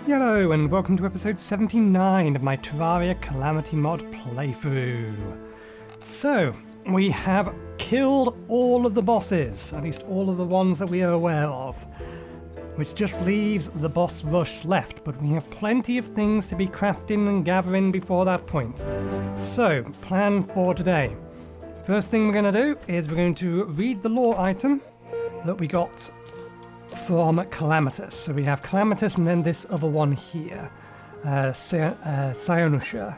Yello, and welcome to episode 79 of my Terraria Calamity mod playthrough. So, we have killed all of the bosses, at least all of the ones that we are aware of, which just leaves the boss rush left, but we have plenty of things to be crafting and gathering before that point. So, plan for today. First thing we're going to do is we're going to read the lore item that we got from Calamitas. So we have Calamitas and then this other one here, Cyanusha.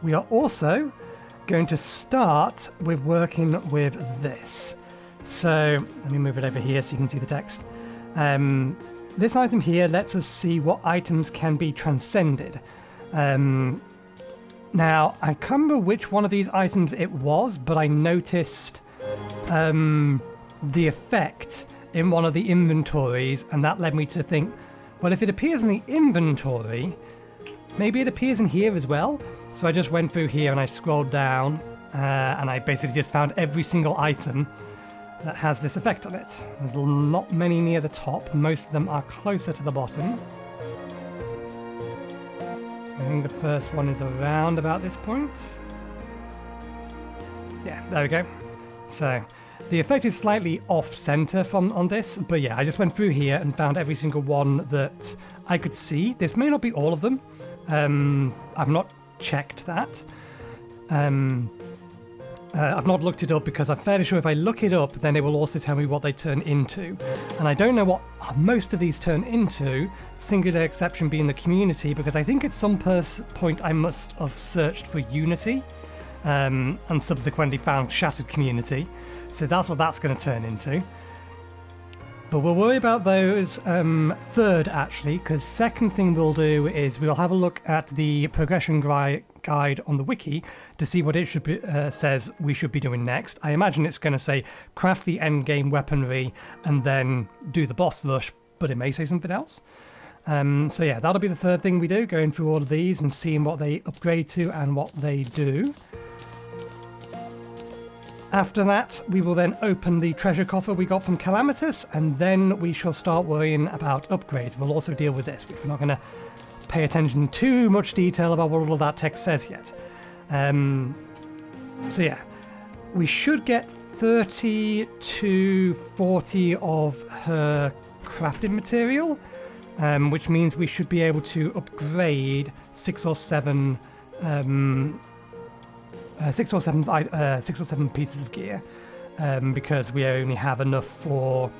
We are also going to start with working with this. So let me move it over here so you can see the text. This item here lets us see what items can be transcended. Now, I can't remember which one of these items it was, but I noticed the effect in one of the inventories, and that led me to think, well, if it appears in the inventory, maybe it appears in here as well. So I just went through here and I scrolled down, and I basically just found every single item that has this effect on it. There's not many near the top, most of them are closer to the bottom. So I think the first one is around about this point. Yeah, there we go. So the effect is slightly off-center on this, but yeah, I just went through here and found every single one that I could see. This may not be all of them. I've not checked that. I've not looked it up because I'm fairly sure if I look it up, then it will also tell me what they turn into. And I don't know what most of these turn into, singular exception being the community, because I think at some point I must have searched for Unity and subsequently found Shattered Community. So that's what that's going to turn into. But we'll worry about those third, actually, because second thing we'll do is we'll have a look at the progression guide on the wiki to see what it should be, says we should be doing next. I imagine it's going to say craft the endgame weaponry and then do the boss rush, but it may say something else. So yeah, that'll be the third thing we do, going through all of these and seeing what they upgrade to and what they do. After that, we will then open the treasure coffer we got from Calamitas, and then we shall start worrying about upgrades. We'll also deal with this. We're not going to pay attention to too much detail about what all of that text says yet. So yeah, we should get 30 to 40 of her crafting material, which means we should be able to upgrade 6 or 7 pieces of gear, because we only have enough for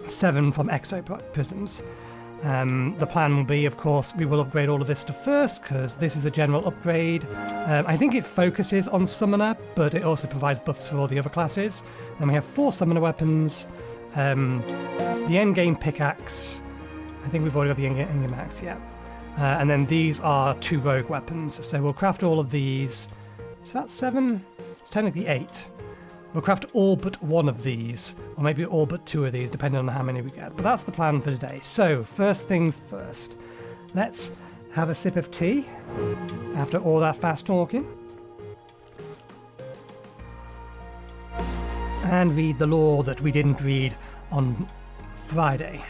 7 from exo prisms. The plan will be, of course, we will upgrade all of this stuff first, because this is a general upgrade. I think it focuses on summoner, but it also provides buffs for all the other classes. Then we have 4 summoner weapons, the endgame pickaxe. I think we've already got the endgame axe, yeah. And then these are 2 rogue weapons, so we'll craft all of these. Is that 7? It's technically 8. We'll craft all but 1 of these, or maybe all but 2 of these, depending on how many we get. But that's the plan for today. So, first things first. Let's have a sip of tea after all that fast talking. And read the lore that we didn't read on Friday.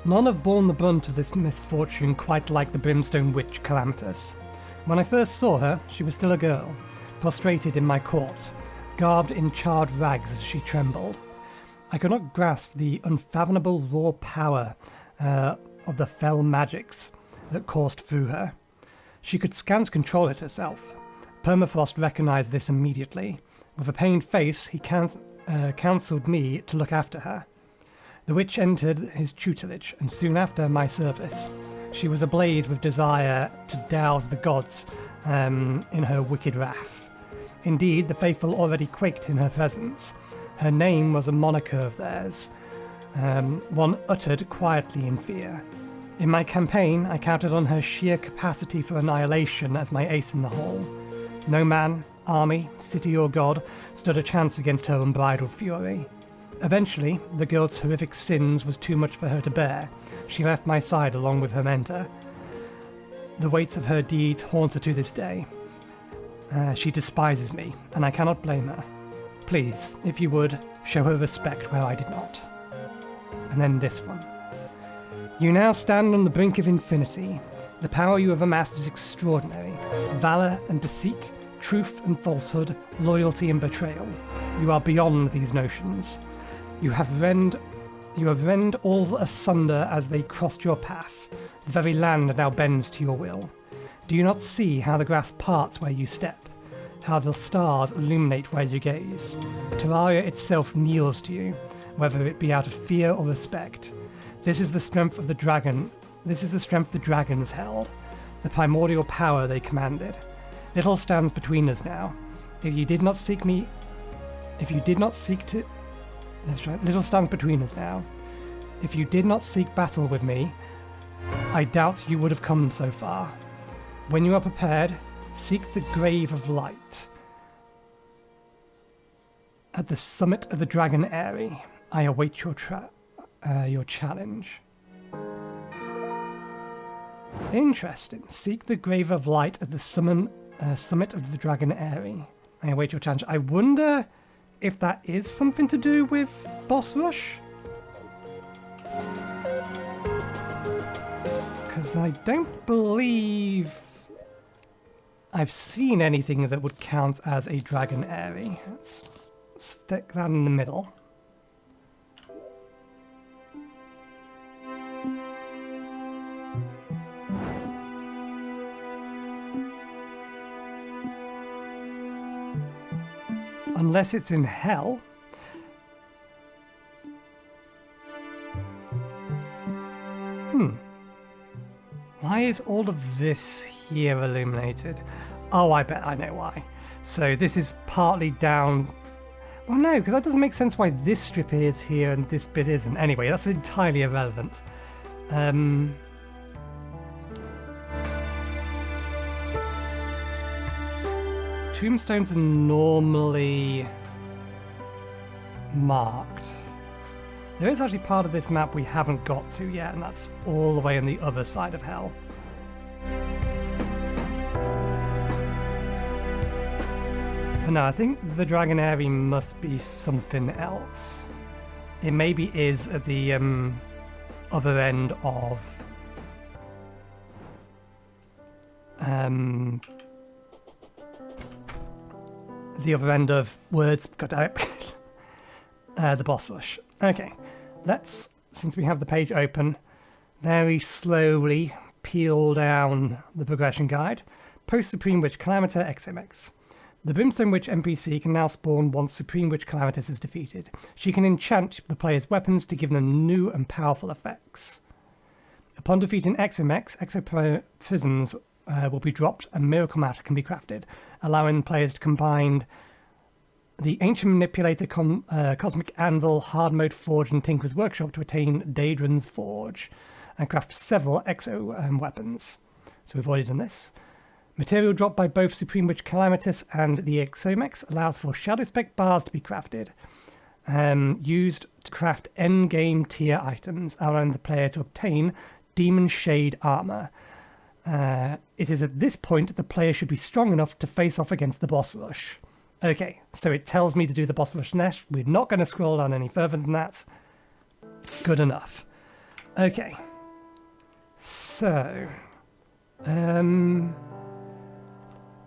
None have borne the brunt of this misfortune quite like the Brimstone Witch Calamitas. When I first saw her, she was still a girl, prostrated in my court, garbed in charred rags as she trembled. I could not grasp the unfathomable raw power of the fell magics that coursed through her. She could scant control it herself. Permafrost recognized this immediately. With a pained face, he counselled me to look after her. The witch entered his tutelage, and soon after my service. She was ablaze with desire to douse the gods in her wicked wrath. Indeed, the faithful already quaked in her presence. Her name was a moniker of theirs, one uttered quietly in fear. In my campaign, I counted on her sheer capacity for annihilation as my ace in the hole. No man, army, city or god stood a chance against her unbridled fury. Eventually, the girl's horrific sins was too much for her to bear. She left my side along with her mentor. The weights of her deeds haunt her to this day. She despises me, and I cannot blame her. Please, if you would, show her respect where I did not. And and then this one. You now stand on the brink of infinity. The power you have amassed is extraordinary. Valor and deceit, truth and falsehood, loyalty and betrayal. You are beyond these notions. You have rend all asunder as they crossed your path. The very land now bends to your will. Do you not see how the grass parts where you step? How the stars illuminate where you gaze? Terraria itself kneels to you, whether it be out of fear or respect. This is the strength of the dragon. This is the strength the dragons held, the primordial power they commanded. Little stands between us now. If you did not seek me, little stands between us now. If you did not seek battle with me, I doubt you would have come so far. When you are prepared, seek the grave of light. At the summit of the Dragon Eyrie, I await your challenge. Interesting. Seek the grave of light at the summit of the Dragon Eyrie. I await your challenge. I wonder if that is something to do with boss rush. Because I don't believe I've seen anything that would count as a Dragon Eyrie. Let's stick that in the middle. Unless it's in hell. Why is all of this here illuminated? Oh, I bet I know why. So this is partly down... Well, no, because that doesn't make sense why this strip is here and this bit isn't. Anyway, that's entirely irrelevant. Tombstones are normally marked. There is actually part of this map we haven't got to yet, and that's all the way on the other side of hell. But no, I think the Dragon Eyrie must be something else. It maybe is at the other end of words. God damn it. The boss rush. Okay, let's, since we have the page open, very slowly peel down the progression guide. Post-Supreme Witch Calamita Exhume. The Brimstone Witch NPC can now spawn once Supreme Witch Calamitas is defeated. She can enchant the player's weapons to give them new and powerful effects. Upon defeating exoprisms will be dropped and miracle matter can be crafted, allowing players to combine the Ancient Manipulator, Cosmic Anvil, Hard Mode Forge, and Tinker's Workshop to attain Daedran's Forge, and craft several weapons. So we've already done this. Material dropped by both Supreme Witch Calamitas and the Exhumed allows for Shadow Spec bars to be crafted, used to craft endgame tier items, allowing the player to obtain Demon Shade armor. It is at this point the player should be strong enough to face off against the boss rush. Okay, so it tells me to do the boss rush next. We're not going to scroll down any further than that. Good enough. Okay. So,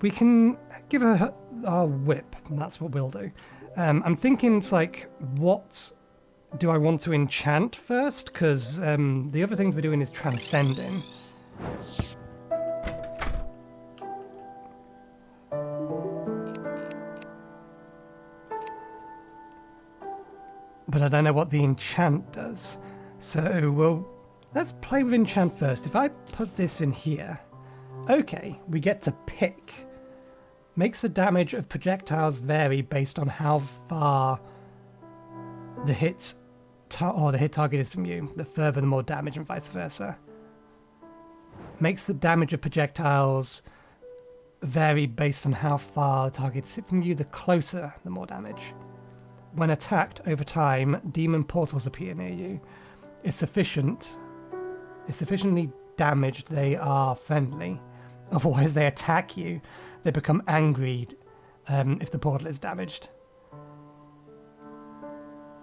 we can give her our whip, and that's what we'll do. I'm thinking it's like, what do I want to enchant first? Because the other things we're doing is transcending. But I don't know what the enchant does. So let's play with enchant first. If I put this in here, okay, we get to pick. Makes the damage of projectiles vary based on how far the hit target is from you. The further, the more damage, and vice versa. Makes the damage of projectiles vary based on how far the target is from you. The closer, the more damage. When attacked over time, demon portals appear near you. If sufficiently damaged, they are friendly. Otherwise, they attack you. They become angry if the portal is damaged.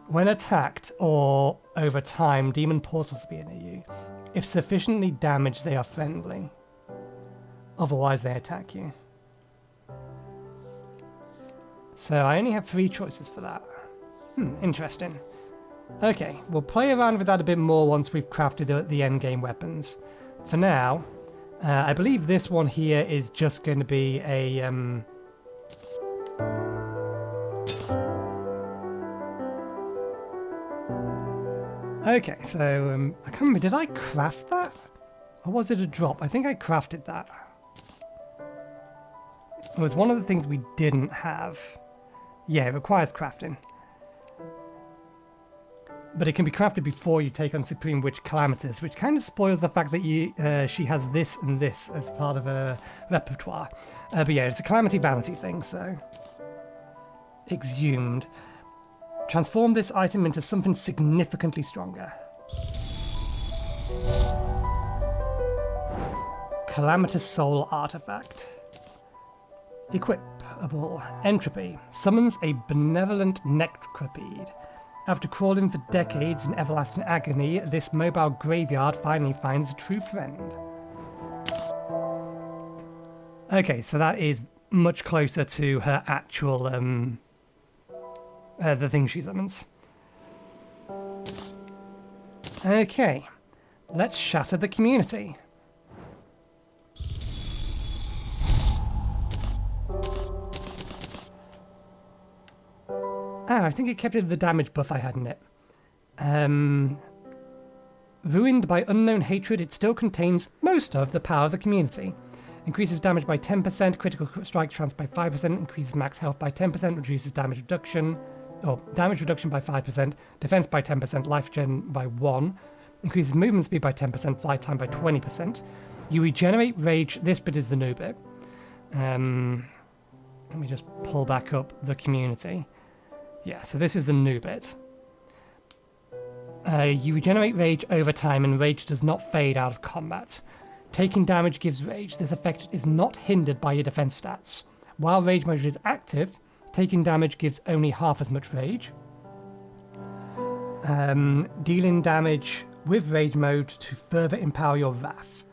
When attacked or over time, demon portals appear near you. If sufficiently damaged, they are friendly. Otherwise, they attack you. So I only have 3 choices for that. Interesting. Okay, we'll play around with that a bit more once we've crafted the endgame weapons. For now, I believe this one here is just going to be a... Okay, so I can't remember, did I craft that? Or was it a drop? I think I crafted that. It was one of the things we didn't have. Yeah, it requires crafting. But it can be crafted before you take on Supreme Witch Calamitas, which kind of spoils the fact that she has this and this as part of her repertoire. But yeah, it's a Calamity Vanity thing, so... Exhumed. Transform this item into something significantly stronger. Calamitas Soul Artifact. Equipable. Entropy. Summons a benevolent necropede. After crawling for decades in everlasting agony, this mobile graveyard finally finds a true friend. Okay, so that is much closer to her actual, the thing she summons. Okay, let's shatter the community. Ah, I think it kept it the damage buff I had in it. Ruined by unknown hatred, it still contains most of the power of the community. Increases damage by 10%, critical strike chance by 5%, increases max health by 10%, reduces damage reduction, or damage reduction by 5%, defense by 10%, life gen by 1, increases movement speed by 10%, flight time by 20%. You regenerate rage. This bit is the new bit. Let me just pull back up the community. Yeah, so this is the new bit. You regenerate rage over time, and rage does not fade out of combat. Taking damage gives rage. This effect is not hindered by your defense stats. While rage mode is active, taking damage gives only half as much rage. Dealing damage with rage mode to further empower your wrath.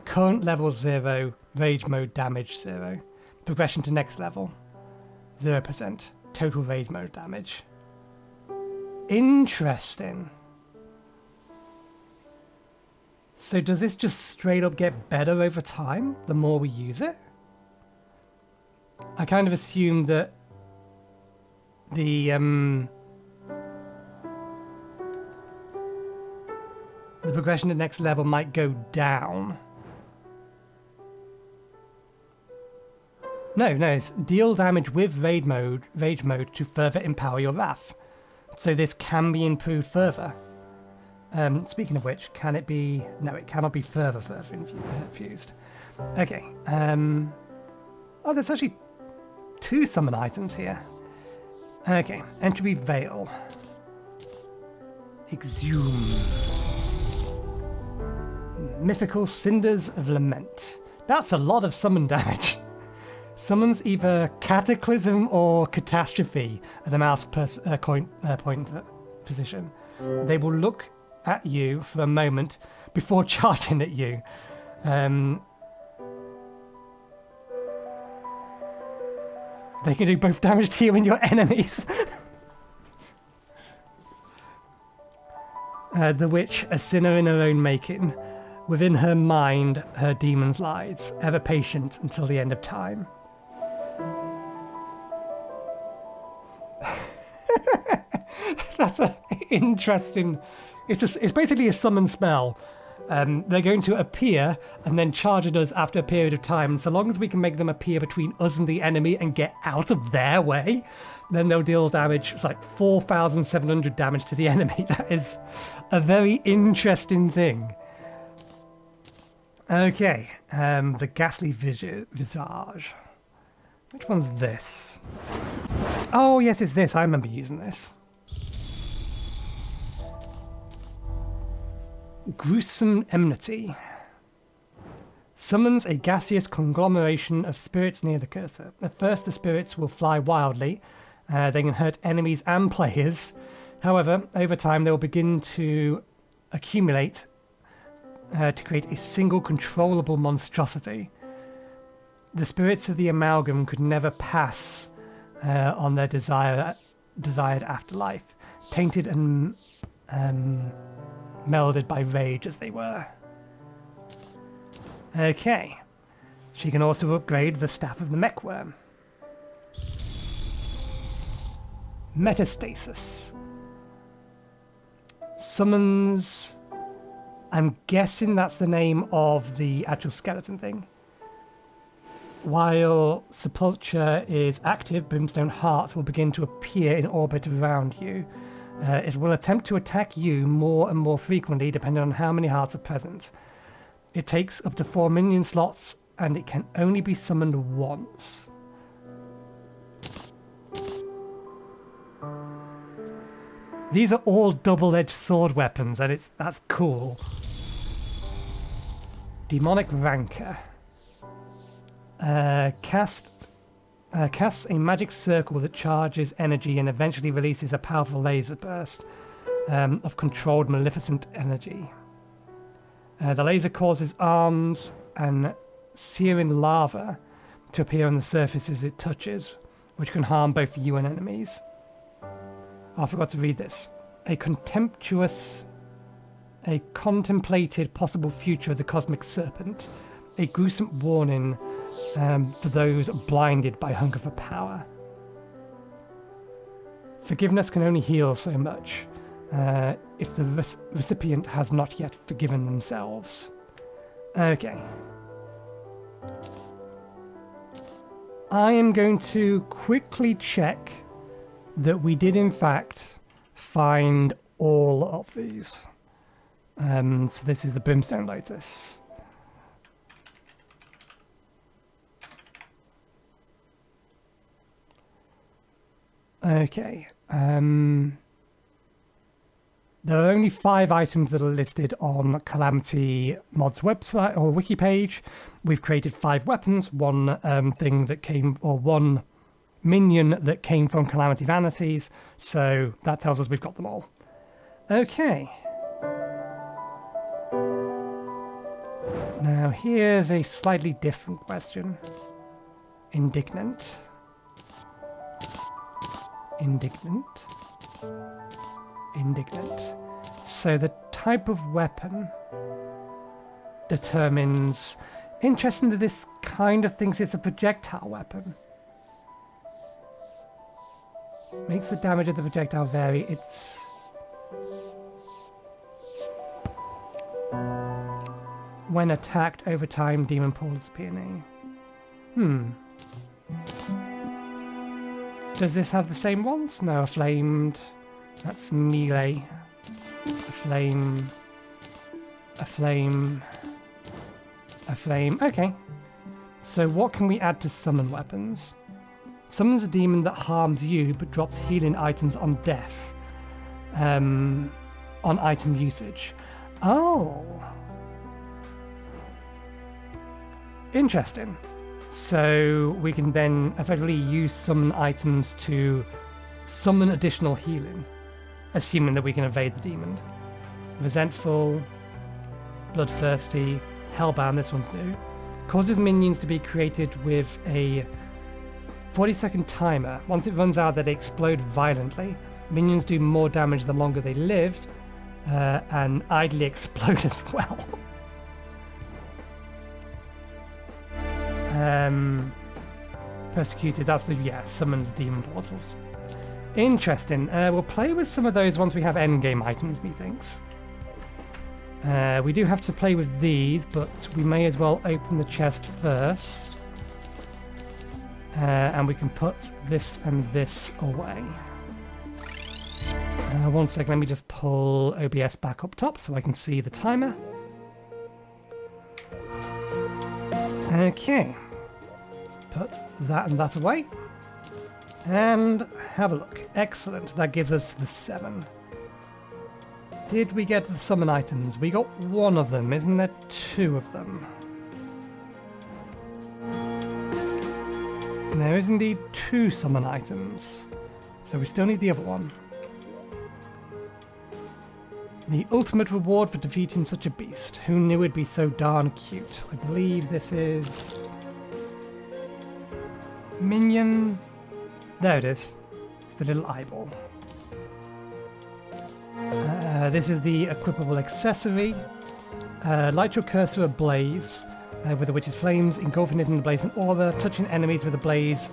Current level 0, rage mode damage 0. Progression to next level 0%. Total rage mode damage. Interesting. So does this just straight up get better over time the more we use it? I kind of assumed that the progression to next level might go down. No, it's deal damage with rage mode to further empower your wrath. So this can be improved further. Speaking of which, can it be... No, it cannot be further infused. Okay. Oh, there's actually 2 summon items here. Okay, Entropy Veil. Exhume. Mythical Cinders of Lament. That's a lot of summon damage. Summons either Cataclysm or Catastrophe at the mouse point position. They will look at you for a moment before charging at you. They can do both damage to you and your enemies. The witch, a sinner in her own making. Within her mind, her demons lies, ever patient until the end of time. That's an interesting... It's basically a summon spell. They're going to appear and then charge at us after a period of time. And so long as we can make them appear between us and the enemy and get out of their way, then they'll deal damage. It's like 4,700 damage to the enemy. That is a very interesting thing. Okay, the Ghastly Visage. Which one's this? Oh, yes, it's this. I remember using this. Gruesome Enmity. Summons a gaseous conglomeration of spirits near the cursor. At first, the spirits will fly wildly. They can hurt enemies and players. However, over time they will begin to accumulate to create a single controllable monstrosity. The spirits of the amalgam could never pass on their desired afterlife, tainted and melded by rage as they were. Okay. She can also upgrade the Staff of the Mech Worm. Metastasis. Summons... I'm guessing that's the name of the actual skeleton thing. While Sepulture is active, Brimstone Hearts will begin to appear in orbit around you. It will attempt to attack you more and more frequently depending on how many hearts are present. It takes up to 4 minion slots and it can only be summoned once. These are all double-edged sword weapons and that's cool. Demonic Rancor. Casts a magic circle that charges energy and eventually releases a powerful laser burst of controlled maleficent energy. The laser causes arms and searing lava to appear on the surfaces it touches, which can harm both you and enemies. Oh, I forgot to read this. A contemplated possible future of the cosmic serpent. A gruesome warning for those blinded by hunger for power. Forgiveness can only heal so much if the recipient has not yet forgiven themselves. Okay. I am going to quickly check that we did in fact find all of these. So this is the Brimstone Lotus. Okay. There are only 5 items that are listed on Calamity Mod's website or wiki page. We've created 5 weapons, one one minion that came from Calamity Vanities, so that tells us we've got them all. Okay. Now here's a slightly different question. Indignant. So the type of weapon determines... Interesting that this kind of thinks it's a projectile weapon. Makes the damage of the projectile vary. It's... When attacked over time, demon pulls peony. Does this have the same ones? No, a flamed... That's melee. A flame... Okay. So what can we add to summon weapons? Summons a demon that harms you but drops healing items on death. On item usage. Oh! Interesting. So we can then effectively use summon items to summon additional healing, assuming that we can evade the demon. Resentful, Bloodthirsty, Hellbound, this one's new. Causes minions to be created with a 40-second timer. Once it runs out, they explode violently. Minions do more damage the longer they live, and idly explode as well. Persecuted, that's the, summons demon portals. Interesting. We'll play with some of those once we have endgame items, methinks. We do have to play with these, but we may as well open the chest first. And we can put this and this away. One second, let me just pull OBS back up top so I can see the timer. Okay. Let's put that and that away. And have a look. Excellent. That gives us the 7. Did we get the summon items? We got one of them. Isn't there 2 of them? There is indeed 2 summon items. So we still need the other one. The ultimate reward for defeating such a beast. Who knew it'd be so darn cute? I believe this is... Minion... There it is. It's the little eyeball. This is the equipable accessory. Light your cursor ablaze with the witch's flames, engulfing it in the blazing aura, touching enemies with the blaze,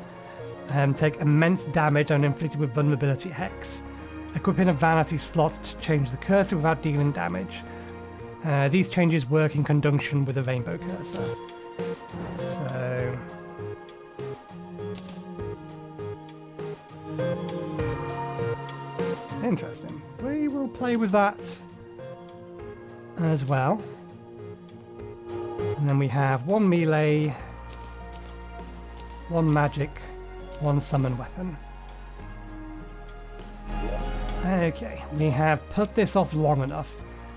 take immense damage and inflicted with vulnerability hex. Equipping a vanity slot to change the cursor without dealing damage. These changes work in conjunction with the rainbow cursor. So... Interesting. We will play with that as well. And then we have one melee, one magic, one summon weapon. Okay, we have put this off long enough.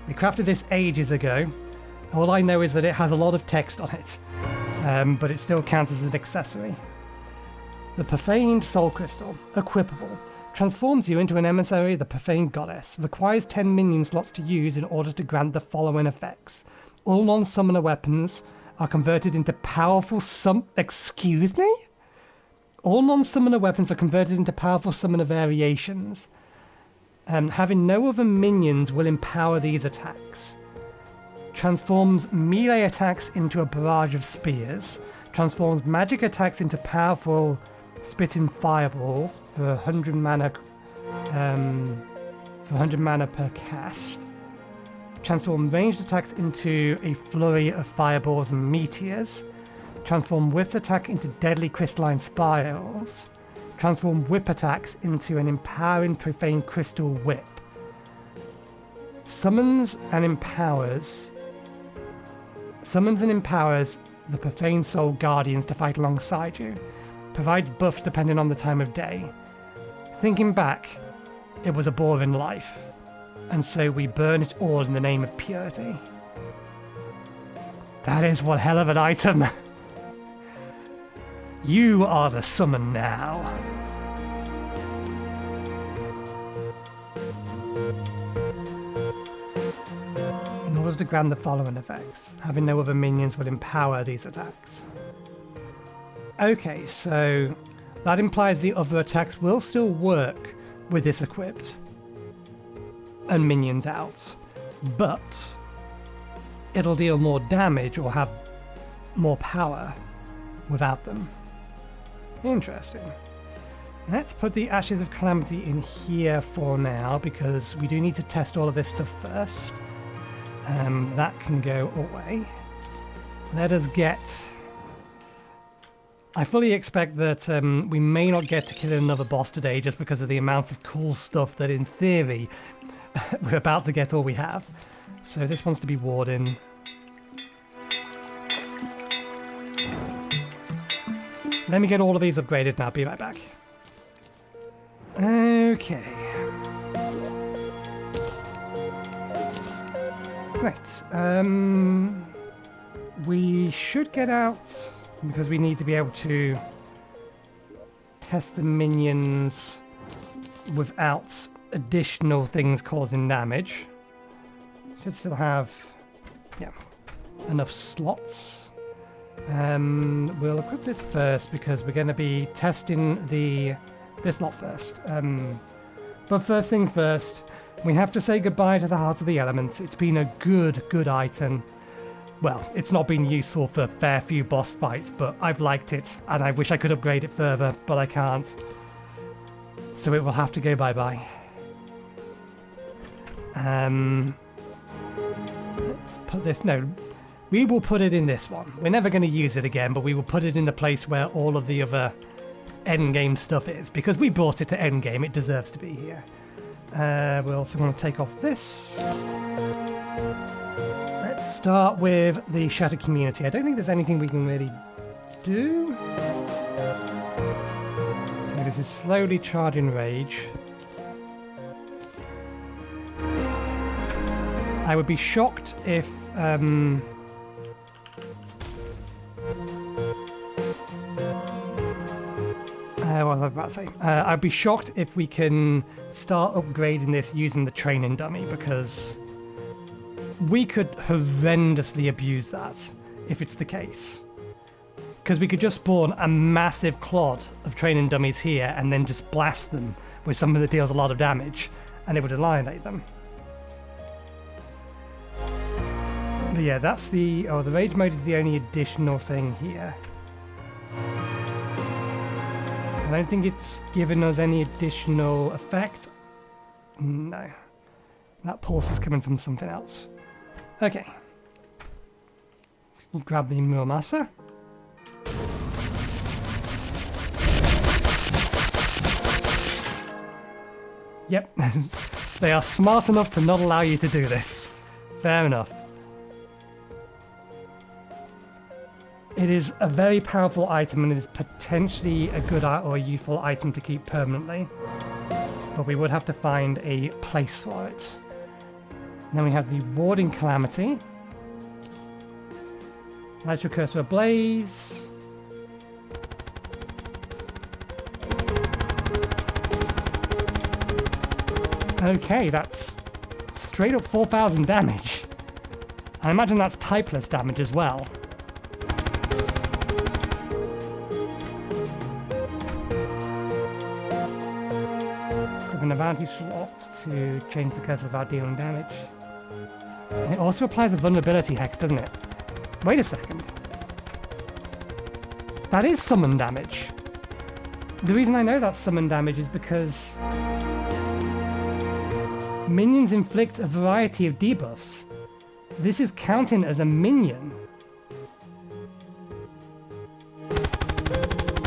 We crafted this ages ago. All I know is that it has a lot of text on it, but it still counts as an accessory. The Profaned Soul Crystal, equipable, transforms you into an emissary of the Profaned Goddess. Requires 10 minion slots to use in order to grant the following effects. All non-summoner weapons are converted into powerful Excuse me? All non-summoner weapons are converted into powerful summoner variations. Having no other minions will empower these attacks. Transforms melee attacks into a barrage of spears. Transforms magic attacks into powerful spitting fireballs for 100 mana. For 100 mana per cast. Transform ranged attacks into a flurry of fireballs and meteors. Transform whip attack into deadly crystalline spirals. Transform whip attacks into an empowering profane crystal whip. Summons and empowers the Profane Soul Guardians to fight alongside you. Provides buff depending on the time of day. Thinking back, it was a boring life, and so we burn it all in the name of purity. That is one hell of an item. You are the summon now. In order to grant the following effects, having no other minions will empower these attacks. Okay, so that implies the other attacks will still work with this equipped and minions out, but it'll deal more damage or have more power without them. Interesting. Let's put the Ashes of Calamity in here for now, because we do need to test all of this stuff first. That can go away. Let us get... I fully expect that we may not get to kill another boss today just because of the amount of cool stuff that, in theory, we're about to get all we have. So this wants to be Warden. Let me get all of these upgraded and I'll be right back. Okay. Right. We should get out, because we need to be able to test the minions without additional things causing damage. Should still have, yeah, enough slots. We'll equip this first because we're going to be testing this lot first. But first things first, we have to say goodbye to the Heart of the Elements. It's been a good item. Well, it's not been useful for a fair few boss fights, but I've liked it, and I wish I could upgrade it further, but I can't. So it will have to go bye-bye. Let's put this... No, we will put it in this one. We're never going to use it again, but we will put it in the place where all of the other endgame stuff is, because we brought it to endgame. It deserves to be here. We also want to take off this. Let's start with the Shattered Community. I don't think there's anything we can really do. Okay, this is slowly charging Rage. I would be shocked if... what was I about to say? I'd be shocked if we can start upgrading this using the training dummy, because we could horrendously abuse that if it's the case. Because we could just spawn a massive clod of training dummies here and then just blast them with something that deals a lot of damage, and it would annihilate them. But yeah, that's the... Oh, the rage mode is the only additional thing here. I don't think it's given us any additional effect. No. That pulse is coming from something else. Okay. So grab the Muramasa. Yep. They are smart enough to not allow you to do this. Fair enough. It is a very powerful item and it is potentially a good or a useful item to keep permanently. But we would have to find a place for it. And then we have the Warding Calamity. Light your cursor ablaze. Okay, that's straight up 4,000 damage. I imagine that's typeless damage as well. With an advantage slot to change the cursor without dealing damage. And it also applies a vulnerability hex, doesn't it? Wait a second. That is summon damage. The reason I know that's summon damage is because minions inflict a variety of debuffs. This is counting as a minion.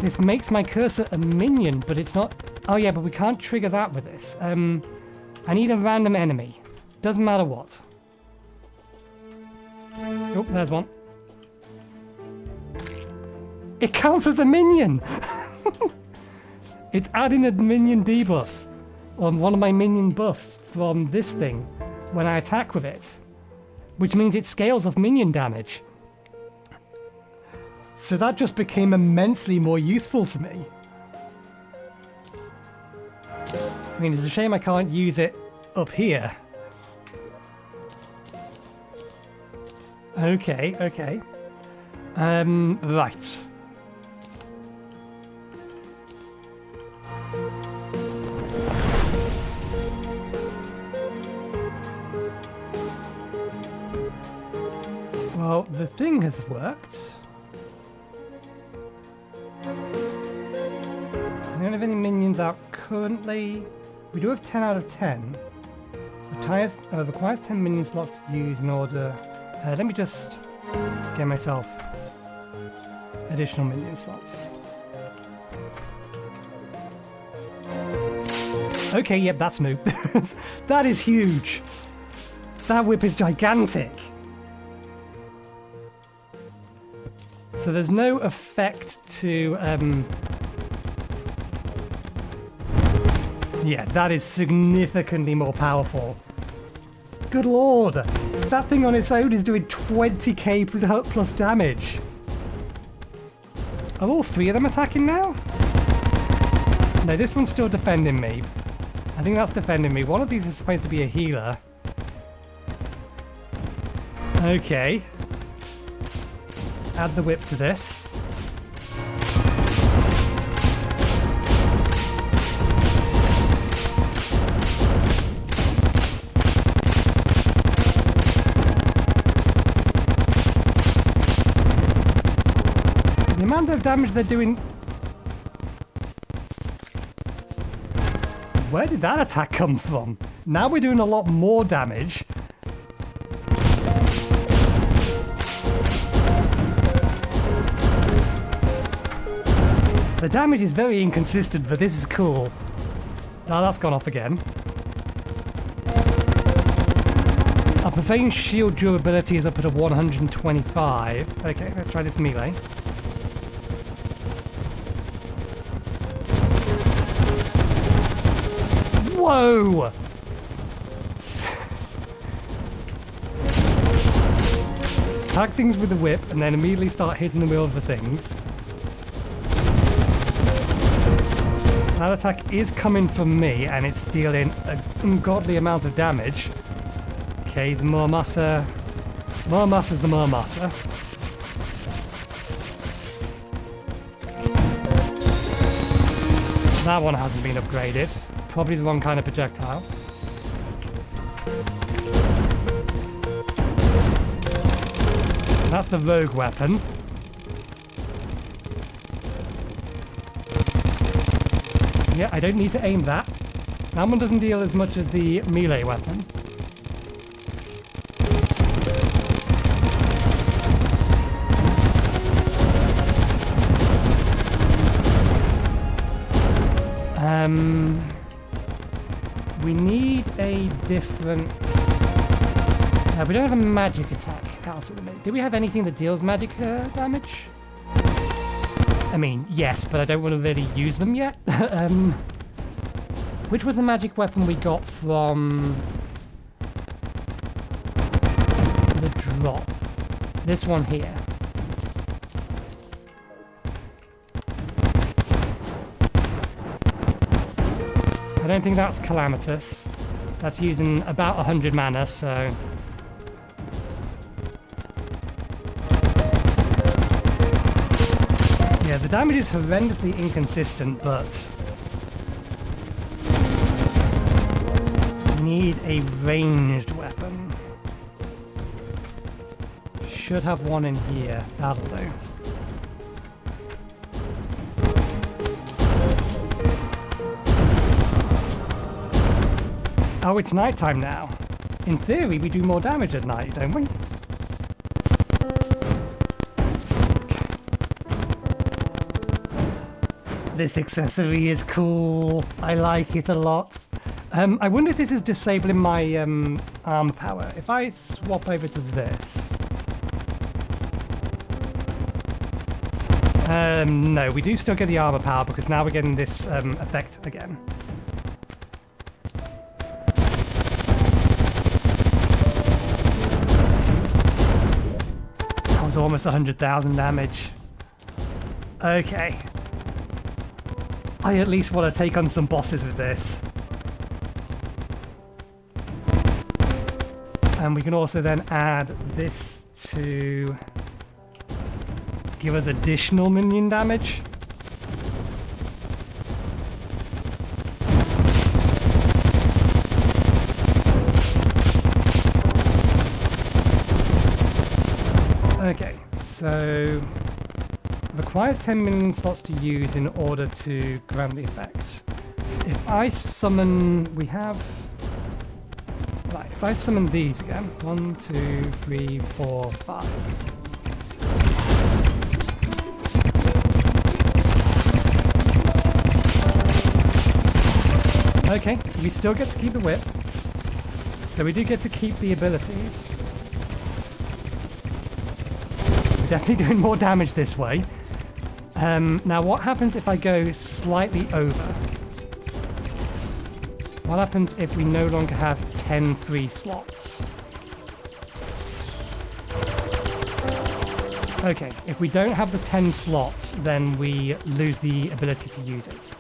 This makes my cursor a minion, but it's not... Oh yeah, but we can't trigger that with this. I need a random enemy. Doesn't matter what. Oh, there's one. It counts as a minion! It's adding a minion debuff on one of my minion buffs from this thing when I attack with it. Which means it scales off minion damage. So that just became immensely more useful to me. I mean, it's a shame I can't use it up here. Okay, okay. Right. Well, the thing has worked. I don't have any minions out currently. We do have 10 out of 10. Requires 10 minion slots to use in order... let me just get myself additional minion slots. Okay, yep, that's new. That is huge. That whip is gigantic. So there's no effect to... Yeah, that is significantly more powerful. Good lord! That thing on its own is doing 20k plus damage. Are all three of them attacking now? No, this one's still defending me. I think that's defending me. One of these is supposed to be a healer. Okay. Add the whip to this. The amount of damage they're doing... Where did that attack come from? Now we're doing a lot more damage. The damage is very inconsistent, but this is cool. Now that's gone off again. Our Profaned Shield durability is up at a 125. Okay, let's try this melee. Whoa! Attack things with the whip and then immediately start hitting them with other things. That attack is coming from me and it's dealing an ungodly amount of damage. Okay, the Muramasa. Muramasa's the Muramasa. That one hasn't been upgraded. Probably the wrong kind of projectile. That's the rogue weapon. Yeah, I don't need to aim that. That one doesn't deal as much as the melee weapon. We need a different... we don't have a magic attack out at the minute. Do we have anything that deals magic damage? I mean, yes, but I don't want to really use them yet. Which was the magic weapon we got from the drop? This one here. I don't think that's Calamitas. That's using about 100 mana, so... Yeah, the damage is horrendously inconsistent, but... we need a ranged weapon. Should have one in here. That'll do. Oh, it's nighttime now. In theory, we do more damage at night, don't we? This accessory is cool. I like it a lot. I wonder if this is disabling my armor power. If I swap over to this... no, we do still get the armor power because now we're getting this effect again. That was almost 100,000 damage. Okay. I at least want to take on some bosses with this. And we can also then add this to give us additional minion damage. Okay, so requires 10 minion slots to use in order to grant the effects. If I summon, we have... Right, if I summon these again, 1, 2, 3, 4, 5. Okay, we still get to keep the whip, so we do get to keep the abilities. We're definitely doing more damage this way. Now what happens if I go slightly over? What happens if we no longer have 10 free slots? Okay, if we don't have the 10 slots, then we lose the ability to use it.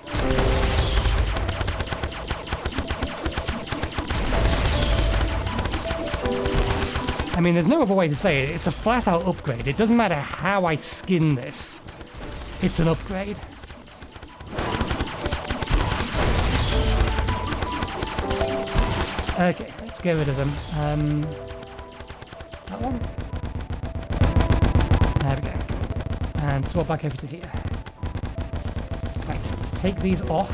I mean, there's no other way to say it. It's a flat-out upgrade. It doesn't matter how I skin this. It's an upgrade. Okay, let's get rid of them. That one? There we go. And swap back over to here. Right, let's take these off.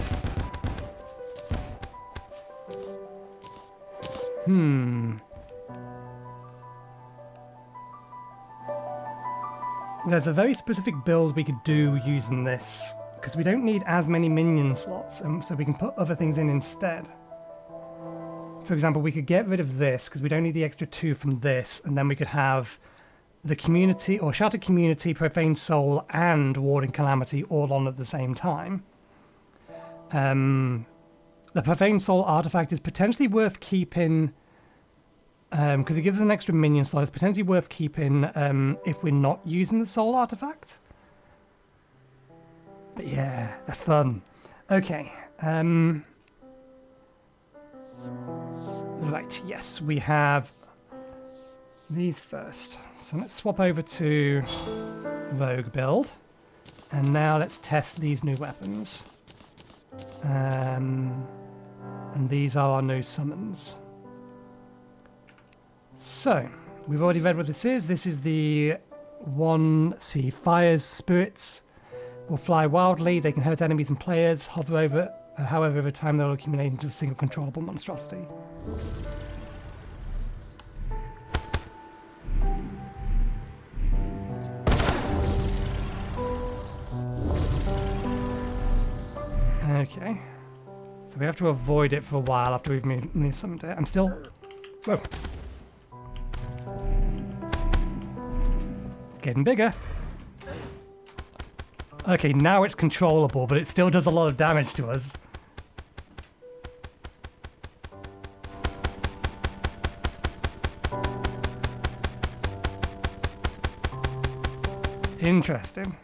There's a very specific build we could do using this, because we don't need as many minion slots, so we can put other things in instead. For example, we could get rid of this, because we don't need the extra 2 from this, and then we could have the community, or Shattered Community, Profaned Soul, and Warding Calamity all on at the same time. The Profaned Soul artifact is potentially worth keeping... because it gives us an extra minion slot. It's potentially worth keeping if we're not using the soul artifact. But yeah, that's fun. Okay. Right, yes, we have these first. So let's swap over to Rogue build. And now let's test these new weapons. And these are our new summons. So, we've already read what this is. This is the one, see, Fire's spirits will fly wildly. They can hurt enemies and players. Hover over, however, over time they'll accumulate into a single controllable monstrosity. Okay. So we have to avoid it for a while after we've moved summoned it. I'm still... Whoa. It's getting bigger. Okay, now it's controllable, but it still does a lot of damage to us. Interesting.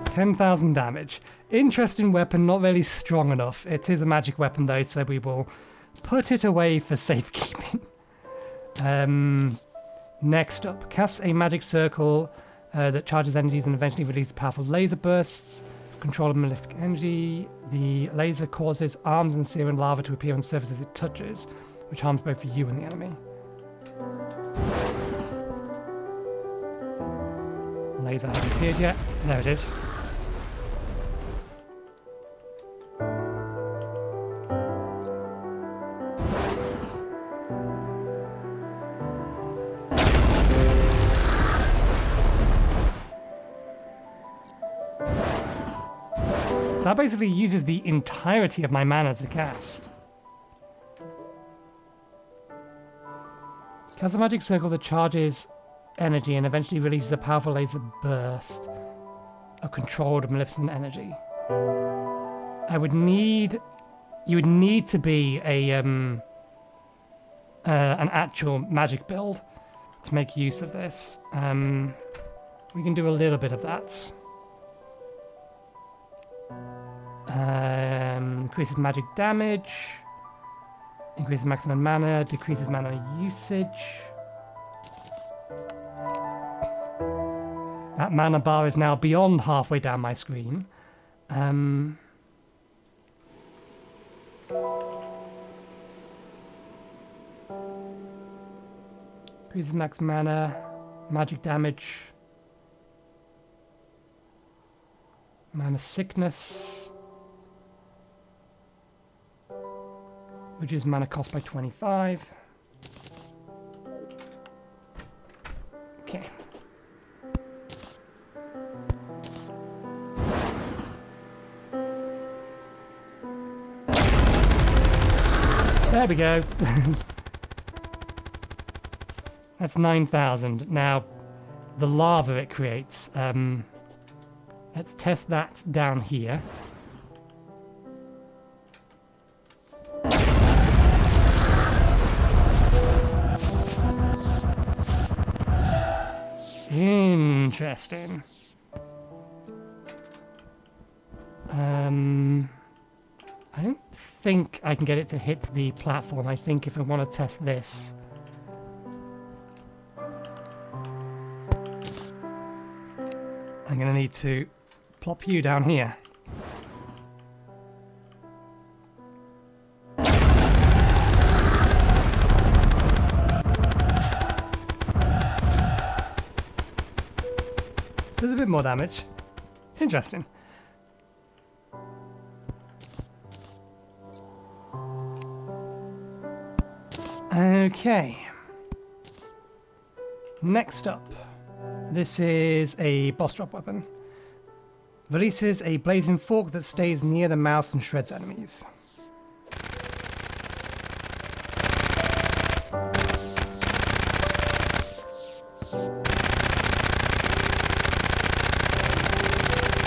$10,000 damage. Interesting weapon, not really strong enough. It is a magic weapon though, so we will put it away for safekeeping. Next up, casts a magic circle that charges energies and eventually releases powerful laser bursts. Control of malefic energy. The laser causes arms and serum lava to appear on surfaces it touches, which harms both you and the enemy. Laser hasn't appeared yet. There it is. That basically uses the entirety of my mana to cast. Cast a magic circle that charges energy and eventually releases a powerful laser burst of controlled maleficent energy. You would need to be a an actual magic build to make use of this. We can do a little bit of that. Increases magic damage, increases maximum mana, decreases mana usage. That mana bar is now beyond halfway down my screen. Increases max mana, magic damage, mana sickness. Reduce mana cost by 25. Okay. There we go. That's 9,000. Now, the lava it creates. Let's test that down here. Interesting. I don't think I can get it to hit the platform. I think if I want to test this, I'm going to need to plop you down here. There's a bit more damage. Interesting. Okay. Next up, this is a boss drop weapon. Releases a blazing fork that stays near the mouse and shreds enemies.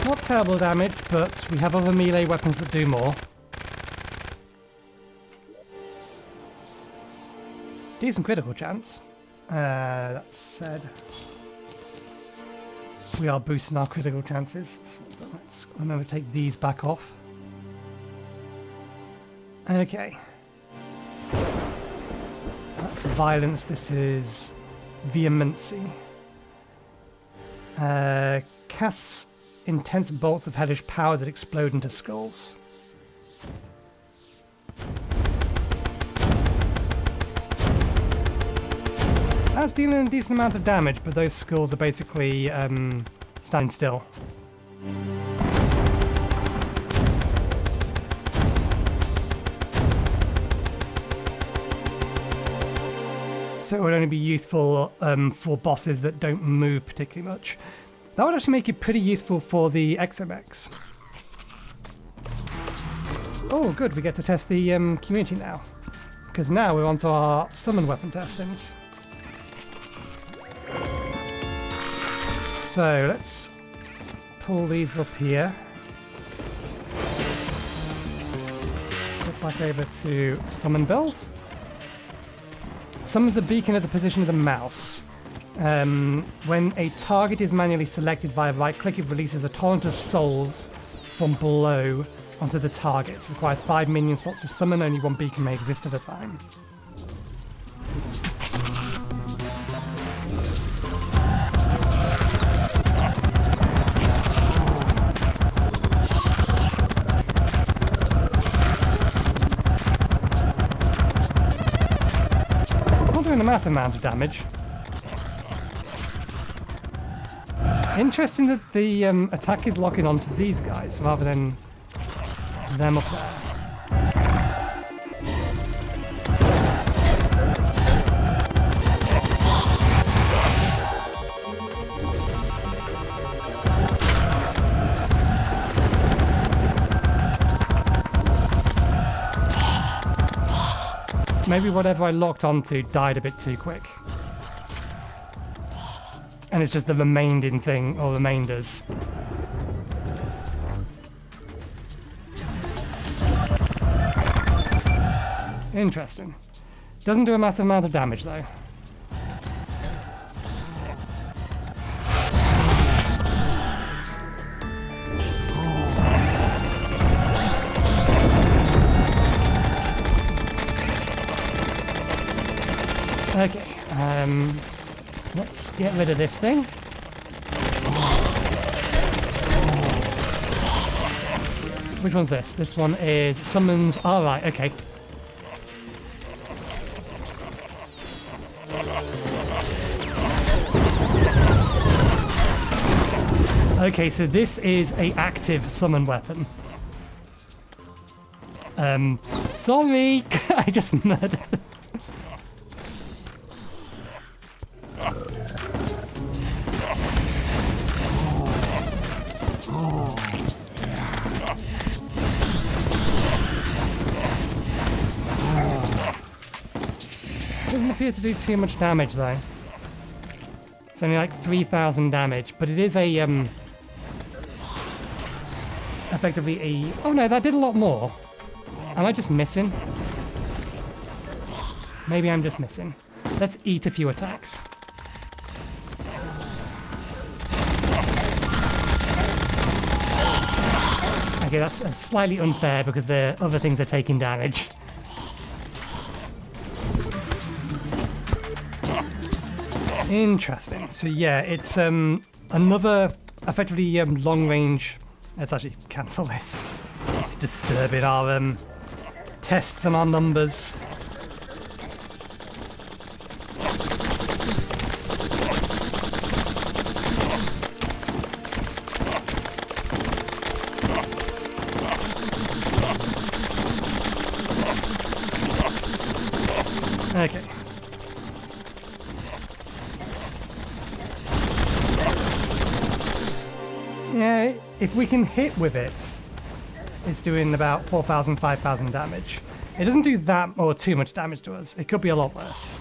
Not terrible damage, but we have other melee weapons that do more. Decent critical chance. That said, we are boosting our critical chances. So let's remember to take these back off. Okay, That's violence. This is vehemency. Casts intense bolts of hellish power that explode into skulls. That's dealing a decent amount of damage, but those skulls are basically standing still. So it would only be useful for bosses that don't move particularly much. That would actually make it pretty useful for the Exomechs. Oh, good, we get to test the community now. Because now we're onto our summon weapon testings. So let's pull these up here. Flip back over to summon build. Summons a beacon at the position of the mouse. When a target is manually selected via right click, it releases a torrent of souls from below onto the target. It requires 5 minion slots to summon, only one beacon may exist at a time. Doing a massive amount of damage. Interesting that the attack is locking onto these guys rather than them up there. Maybe whatever I locked onto died a bit too quick. And it's just the remaining thing, or remainders. Interesting. Doesn't do a massive amount of damage though. Okay, let's get rid of this thing. Which one's this? This one is summons. All right, okay. Okay, so this is a active summon weapon. Sorry, I just murdered. Doesn't appear to do too much damage though. It's only like 3,000 damage, but it is a effectively a. Oh no, that did a lot more. Am I just missing? Maybe I'm just missing. Let's eat a few attacks. Okay, that's slightly unfair because the other things are taking damage. Interesting. So yeah, it's another effectively long range. Let's actually cancel this. It's disturbing our tests and our numbers. Okay. Yeah, if we can hit with it, it's doing about 4,000, 5,000 damage. It doesn't do that or too much damage to us. It could be a lot worse.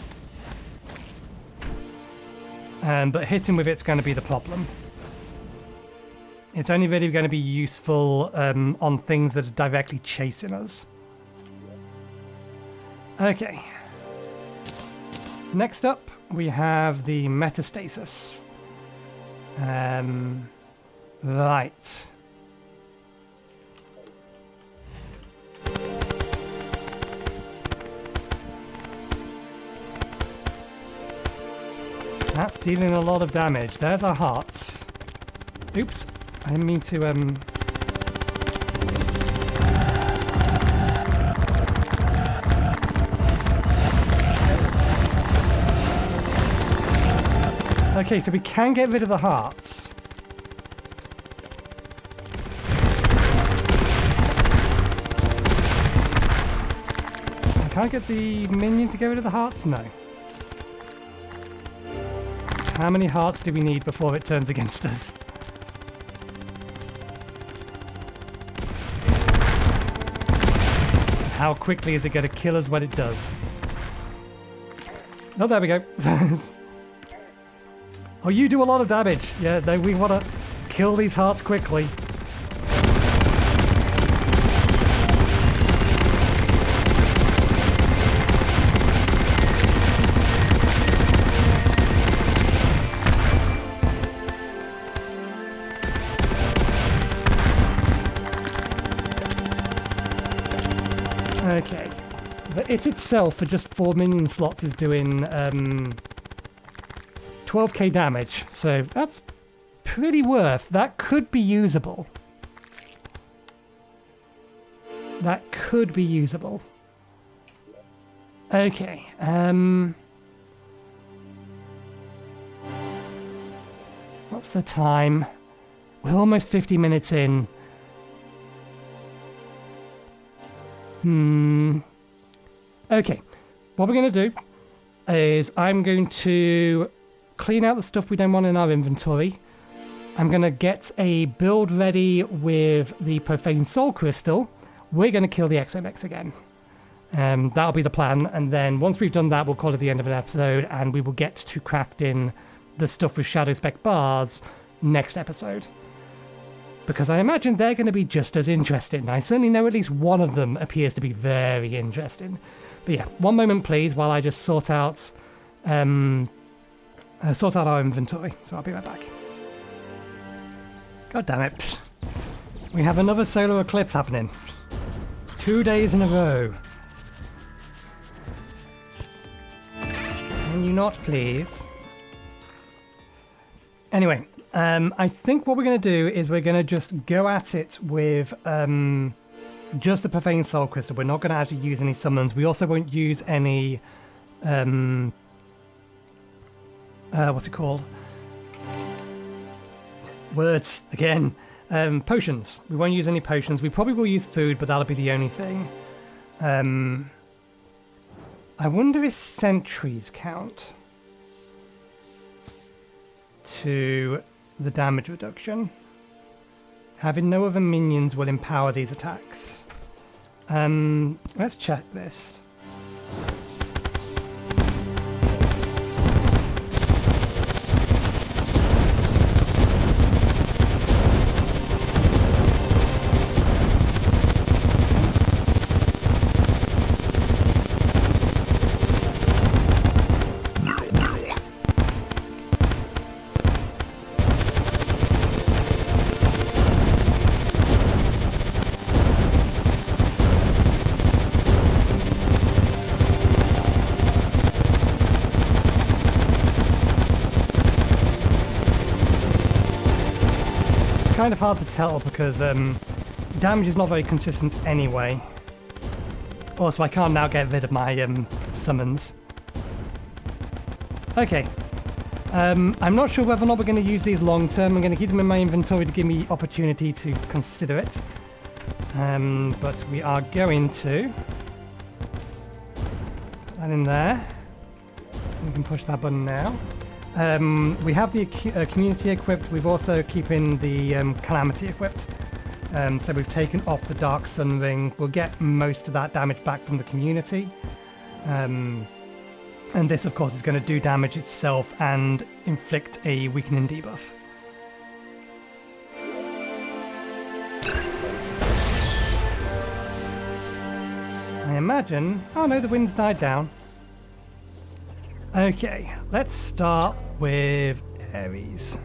But hitting with it's going to be the problem. It's only really going to be useful on things that are directly chasing us. Okay. Next up, we have the metastasis. Right. That's dealing a lot of damage. There's our hearts. Oops. I didn't mean to, Okay, so we can get rid of the hearts. I can't get the minion to get rid of the hearts? No. How many hearts do we need before it turns against us? How quickly is it going to kill us when it does? Oh, there we go. Oh, you do a lot of damage. Yeah, no, we want to kill these hearts quickly. Okay. But it itself, for just 4 minion slots, is doing 12k damage, so that's pretty worth. That could be usable. That could be usable. Okay, what's the time? We're almost 50 minutes in. Okay, what we're going to do is I'm going to clean out the stuff we don't want in our inventory. I'm going to get a build ready with the Profaned Soul Crystal. We're going to kill the Exhumed again. That'll be the plan, and then once we've done that, we'll call it the end of an episode, and we will get to crafting the stuff with Shadow Spec bars next episode. Because I imagine they're going to be just as interesting. I certainly know at least one of them appears to be very interesting. But yeah, one moment please, while I just sort out our inventory. So I'll be right back. God damn it. We have another solar eclipse happening. 2 days in a row. Can you not, please? Anyway, I think what we're going to do is we're going to just go at it with just the Profaned Soul Crystal. We're not going to actually use any summons. We also won't use any... what's it called? Words, again. Potions. We won't use any potions. We probably will use food, but that'll be the only thing. I wonder if sentries count to the damage reduction. Having no other minions will empower these attacks. Let's check this. Kind of hard to tell because damage is not very consistent anyway. Also, I can't now get rid of my summons. Okay. I'm not sure whether or not we're going to use these long term. I'm going to keep them in my inventory to give me opportunity to consider it. But we are going to put that in there. We can push that button now. We have the community equipped. We've also keeping the Calamity equipped. So we've taken off the Dark Sun Ring. We'll get most of that damage back from the community. And this, of course, is going to do damage itself and inflict a weakening debuff. I imagine... Oh no, the wind's died down. Okay, let's start with Ares.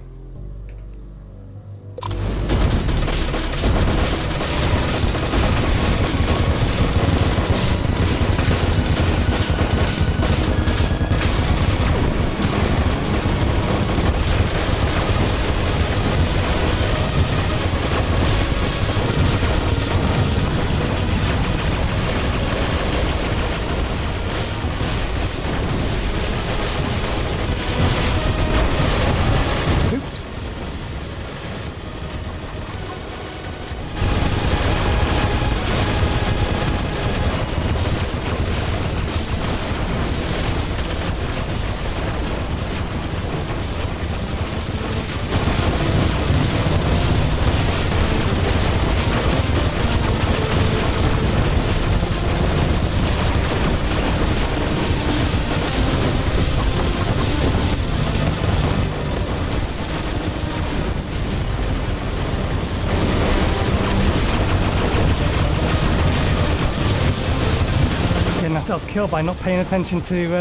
ourselves killed by not paying attention to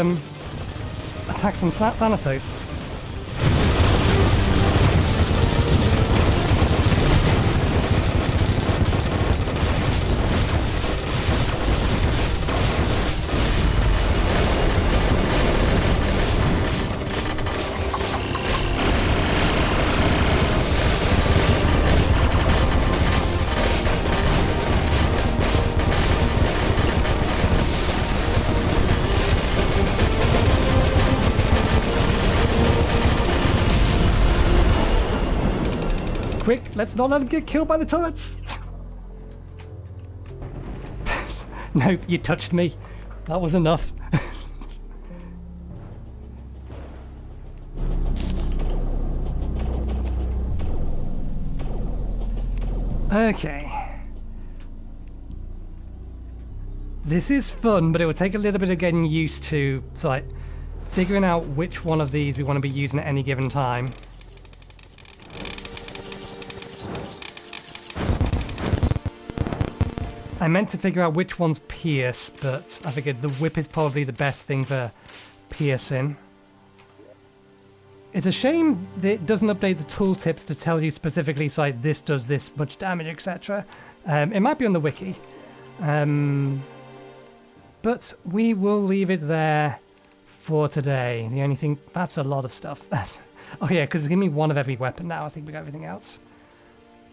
attacks from Thanatos. Quick, let's not let him get killed by the turrets! Nope, you touched me. That was enough. Okay. This is fun, but it will take a little bit of getting used to, so like, figuring out which one of these we want to be using at any given time. I meant to figure out which one's pierce, but I figured the whip is probably the best thing for piercing. It's a shame that it doesn't update the tooltips to tell you specifically, so like, this does this much damage, etc. It might be on the wiki. But we will leave it there for today. The only thing... That's a lot of stuff. Oh yeah, because it's giving me one of every weapon now. I think we got everything else.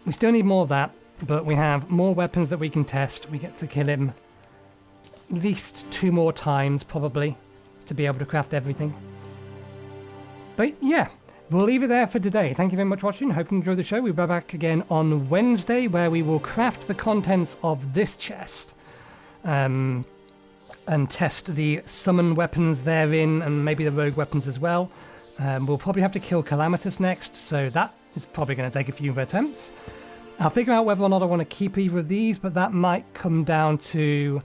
We still need more of that. But we have more weapons that we can test. We get to kill him at least 2 more times, probably, to be able to craft everything. But yeah, we'll leave it there for today. Thank you very much for watching. Hope you enjoyed the show. We'll be back again on Wednesday, where we will craft the contents of this chest. And test the summon weapons therein, and maybe the rogue weapons as well. We'll probably have to kill Calamitas next, so that is probably going to take a few attempts. I'll figure out whether or not I want to keep either of these, but that might come down to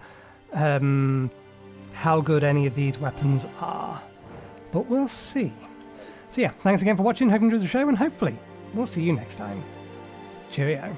how good any of these weapons are. But we'll see. So yeah, thanks again for watching, hope you enjoyed the show, and hopefully we'll see you next time. Cheerio.